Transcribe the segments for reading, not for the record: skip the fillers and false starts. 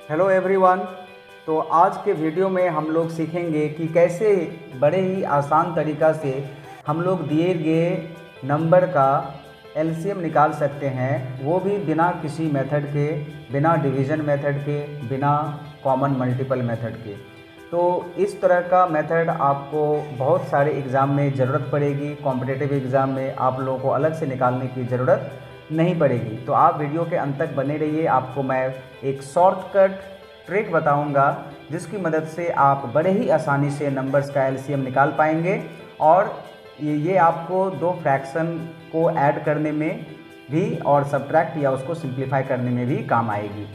Hello everyone. तो आज के वीडियो में हम लोग सीखेंगे कि कैसे बड़े ही आसान तरीक़ा से हम लोग दिए गए नंबर का एलसीएम निकाल सकते हैं, वो भी बिना किसी मेथड के, बिना डिवीज़न मेथड के, बिना कॉमन मल्टीपल मेथड के। तो इस तरह का मेथड आपको बहुत सारे एग्ज़ाम में ज़रूरत पड़ेगी। कॉम्पिटिटिव एग्ज़ाम में आप लोगों को अलग से निकालने की ज़रूरत नहीं पड़ेगी। तो आप वीडियो के अंत तक बने रहिए। आपको मैं एक शॉर्टकट ट्रिक बताऊंगा जिसकी मदद से आप बड़े ही आसानी से नंबर्स का एलसीएम निकाल पाएंगे और ये आपको दो फ्रैक्शन को ऐड करने में भी और सब्ट्रैक्ट या उसको सिंप्लीफाई करने में भी काम आएगी।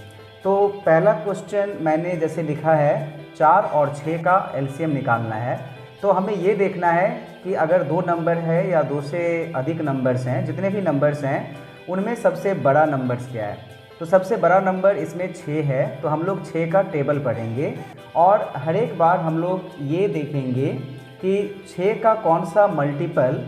तो पहला क्वेश्चन मैंने जैसे लिखा है 4 और 6 का एलसीएम निकालना है। तो हमें ये देखना है कि अगर दो नंबर है या दो से अधिक नंबर्स हैं, जितने भी नंबर्स हैं उनमें सबसे बड़ा नंबर्स क्या है। तो सबसे बड़ा नंबर इसमें 6 है, तो हम लोग 6 का टेबल पढ़ेंगे और हर एक बार हम लोग ये देखेंगे कि 6 का कौन सा मल्टीपल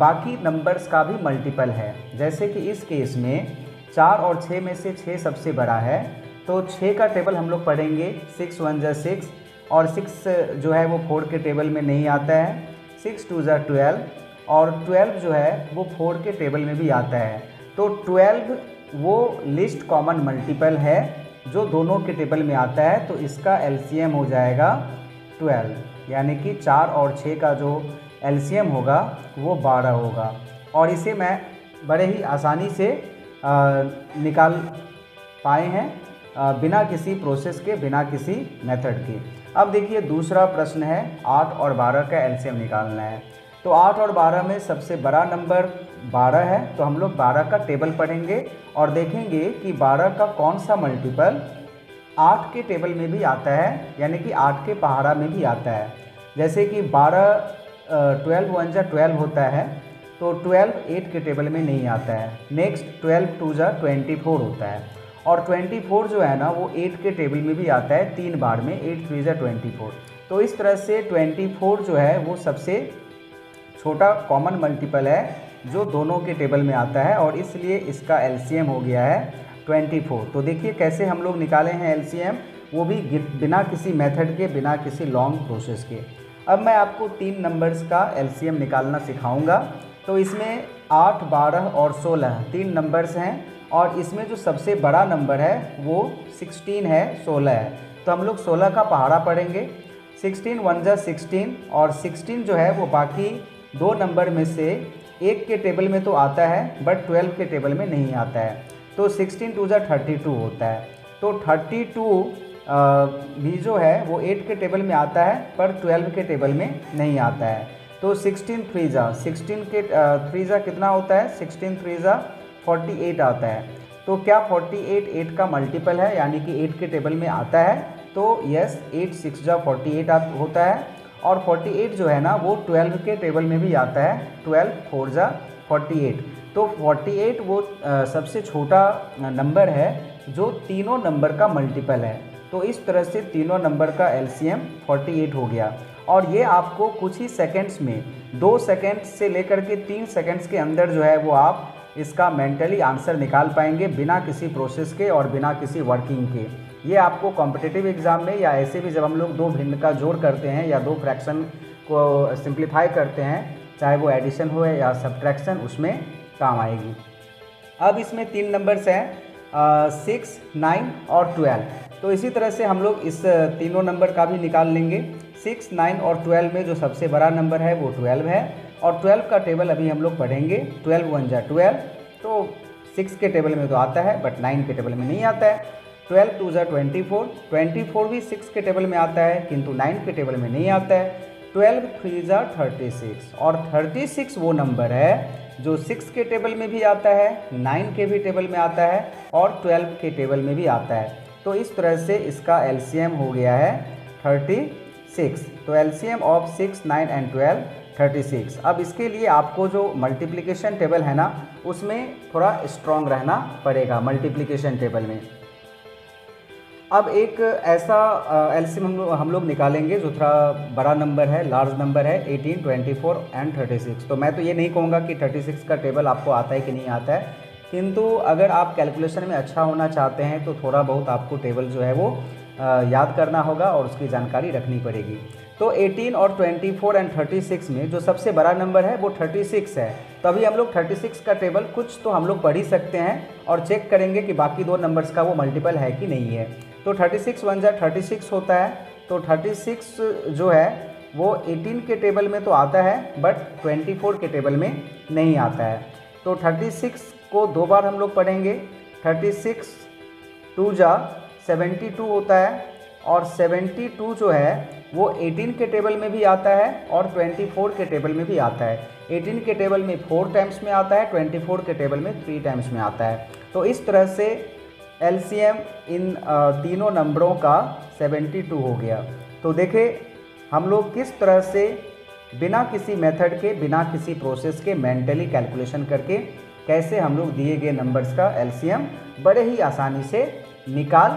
बाकी नंबर्स का भी मल्टीपल है। जैसे कि इस केस में 4 और 6 में से 6 सबसे बड़ा है, तो 6 का टेबल हम लोग पढ़ेंगे 6 1 जा 6 और 6 जो है वो 4 के टेबल में नहीं आता है। 6 2 जा 12 और 12 जो है वो 4 के टेबल में भी आता है। तो 12 वो लिस्ट कॉमन मल्टीपल है जो दोनों के टेबल में आता है, तो इसका एलसीएम हो जाएगा 12, यानी कि 4 और 6 का जो एलसीएम होगा वो 12 होगा। और इसे मैं बड़े ही आसानी से निकाल पाए हैं बिना किसी प्रोसेस के, बिना किसी मेथड के। अब देखिए दूसरा प्रश्न है 8 और 12 का एलसीएम निकालना है। तो 8 और 12 में सबसे बड़ा नंबर 12 है, तो हम लोग 12 का टेबल पढ़ेंगे और देखेंगे कि 12 का कौन सा मल्टीपल 8 के टेबल में भी आता है, यानी कि 8 के पहाड़ा में भी आता है। जैसे कि 12 1 जा 12 होता है, तो 12 8 के टेबल में नहीं आता है। नेक्स्ट 12 2 जा 24 होता है और 24 जो है ना वो 8 के टेबल में भी आता है 3 बार में, 8 3 जा 24। तो इस तरह से 24 जो है वो सबसे छोटा कॉमन मल्टीपल है जो दोनों के टेबल में आता है और इसलिए इसका एलसीएम हो गया है 24। तो देखिए कैसे हम लोग निकाले हैं एलसीएम, वो भी बिना किसी मेथड के, बिना किसी लॉन्ग प्रोसेस के। अब मैं आपको 3 नंबर्स का एलसीएम निकालना सिखाऊंगा। तो इसमें 8 12 और 16 3 नंबर्स हैं और इसमें जो सबसे बड़ा नंबर है वो 16 है, 16 है। तो हम लोग 16 का पहाड़ा पढ़ेंगे। 16 1 जा 16 और 16 जो है वो बाकी दो नंबर में से एक के टेबल में तो आता है बट 12 के टेबल में नहीं आता है। तो 16 2 जा 32 होता है। तो 32 भी जो है वो 8 के टेबल में आता है पर 12 के टेबल में नहीं आता है। तो 16 3 जा 16 के 3 जा कितना होता है, 16 3 जा 48 आता है। तो क्या 48 8 का मल्टीपल है, यानी कि 8 के टेबल में आता है। तो यस, 8 6 जा 48 होता है और 48 जो है ना वो 12 के टेबल में भी आता है, 12 4 जा 48। तो 48 वो सबसे छोटा नंबर है जो तीनों नंबर का मल्टीपल है। तो इस तरह से तीनों नंबर का एलसीएम 48 हो गया और ये आपको कुछ ही सेकंड्स में, 2 सेकंड से लेकर के 3 सेकंड्स के अंदर जो है वो आप इसका मेंटली आंसर निकाल पाएंगे बिना किसी प्रोसेस के और बिना किसी वर्किंग के। ये आपको कॉम्पिटिटिव एग्ज़ाम में या ऐसे भी जब हम लोग दो भिन्न का जोड़ करते हैं या दो फ्रैक्शन को सिंप्लीफाई करते हैं, चाहे वो एडिशन हो या सब्ट्रैक्शन, उसमें काम आएगी। अब इसमें 3 नंबर्स हैं 6 9 और 12। तो इसी तरह से हम लोग इस तीनों नंबर का भी निकाल लेंगे। 6 9 और 12 में जो सबसे बड़ा नंबर है वो 12 है और 12 का टेबल अभी हम लोग पढ़ेंगे। 12 1 जा 12, तो 6 के टेबल में तो आता है बट 9 के टेबल में नहीं आता है। 12 2 जा 24, 24 भी 6 के टेबल में आता है किंतु 9 के टेबल में नहीं आता है। 12 3 जा 36 और 36 वो नंबर है जो 6 के टेबल में भी आता है, 9 के भी टेबल में आता है और 12 के टेबल में भी आता है। तो इस तरह से इसका एलसीएम हो गया है 36। तो एलसीएम ऑफ 6 9 एंड 12 36। अब इसके लिए आपको जो मल्टीप्लिकेशन टेबल है ना उसमें थोड़ा स्ट्रॉन्ग रहना पड़ेगा मल्टीप्लिकेशन टेबल में। अब एक ऐसा एलसीएम हम लोग निकालेंगे जो थोड़ा बड़ा नंबर है, लार्ज नंबर है, 18 24 एंड 36। तो मैं तो ये नहीं कहूँगा कि 36 का टेबल आपको आता है कि नहीं आता है, किंतु अगर आप कैलकुलेशन में अच्छा होना चाहते हैं तो थोड़ा बहुत आपको टेबल जो है वो याद करना होगा और उसकी जानकारी रखनी पड़ेगी। तो 18 और 24 एंड 36 में जो सबसे बड़ा नंबर है वो 36 है। तो अभी हम लोग 36 का टेबल कुछ तो हम लोग पढ़ ही सकते हैं और चेक करेंगे कि बाकी दो नंबर्स का वो मल्टीपल है कि नहीं है। तो 36 1 जा 36 होता है। तो 36 जो है वो 18 के टेबल में तो आता है बट 24 के टेबल में नहीं आता है। तो 36 को दो बार हम लोग पढ़ेंगे। 36 2 जा 72 होता है और 72 जो है वो 18 के टेबल में भी आता है और 24 के टेबल में भी आता है। 18 के टेबल में 4 टाइम्स में आता है, 24 के टेबल में 3 टाइम्स में आता है। तो इस तरह से एलसीएम इन तीनों नंबरों का 72 हो गया। तो देखें हम लोग किस तरह से बिना किसी मेथड के, बिना किसी प्रोसेस के मेंटली कैलकुलेशन करके कैसे हम लोग दिए गए नंबर्स का एलसीएम बड़े ही आसानी से निकाल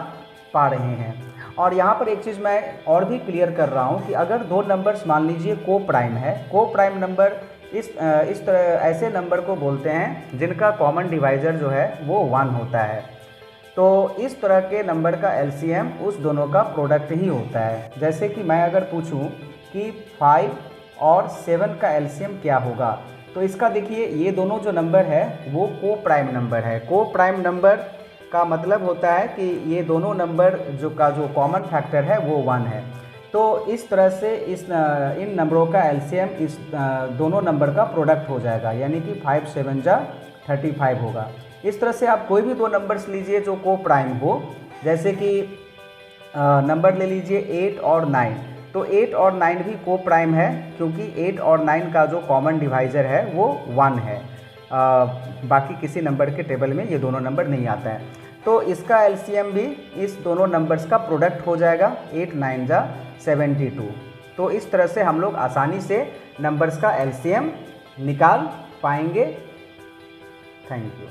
पा रहे हैं। और यहाँ पर एक चीज़ मैं और भी क्लियर कर रहा हूँ कि अगर दो नंबर्स मान लीजिए को प्राइम है, को प्राइम नंबर इस तरह ऐसे नंबर को बोलते हैं जिनका कॉमन डिवाइज़र जो है वो 1 होता है। तो इस तरह के नंबर का एलसीएम उस दोनों का प्रोडक्ट ही होता है। जैसे कि मैं अगर पूछूं कि 5 और 7 का एलसीएम क्या होगा, तो इसका देखिए ये दोनों जो नंबर है वो को प्राइम नंबर है। को प्राइम नंबर का मतलब होता है कि ये दोनों नंबर जो कॉमन फैक्टर है वो 1 है। तो इस तरह से इन नंबरों का एलसीएम इस दोनों नंबर का प्रोडक्ट हो जाएगा, यानी कि 5 7 जा 35 होगा। इस तरह से आप कोई भी दो नंबर्स लीजिए जो को प्राइम हो, जैसे कि नंबर ले लीजिए 8 और 9। तो 8 और 9 भी को प्राइम है क्योंकि 8 और 9 का जो कॉमन डिवाइज़र है वो 1 है। बाकी किसी नंबर के टेबल में ये दोनों नंबर नहीं आता है। तो इसका एलसीएम भी इस दोनों नंबर्स का प्रोडक्ट हो जाएगा 8 9 जा 72। तो इस तरह से हम लोग आसानी से नंबर्स का एलसीएम निकाल पाएंगे। Thank you.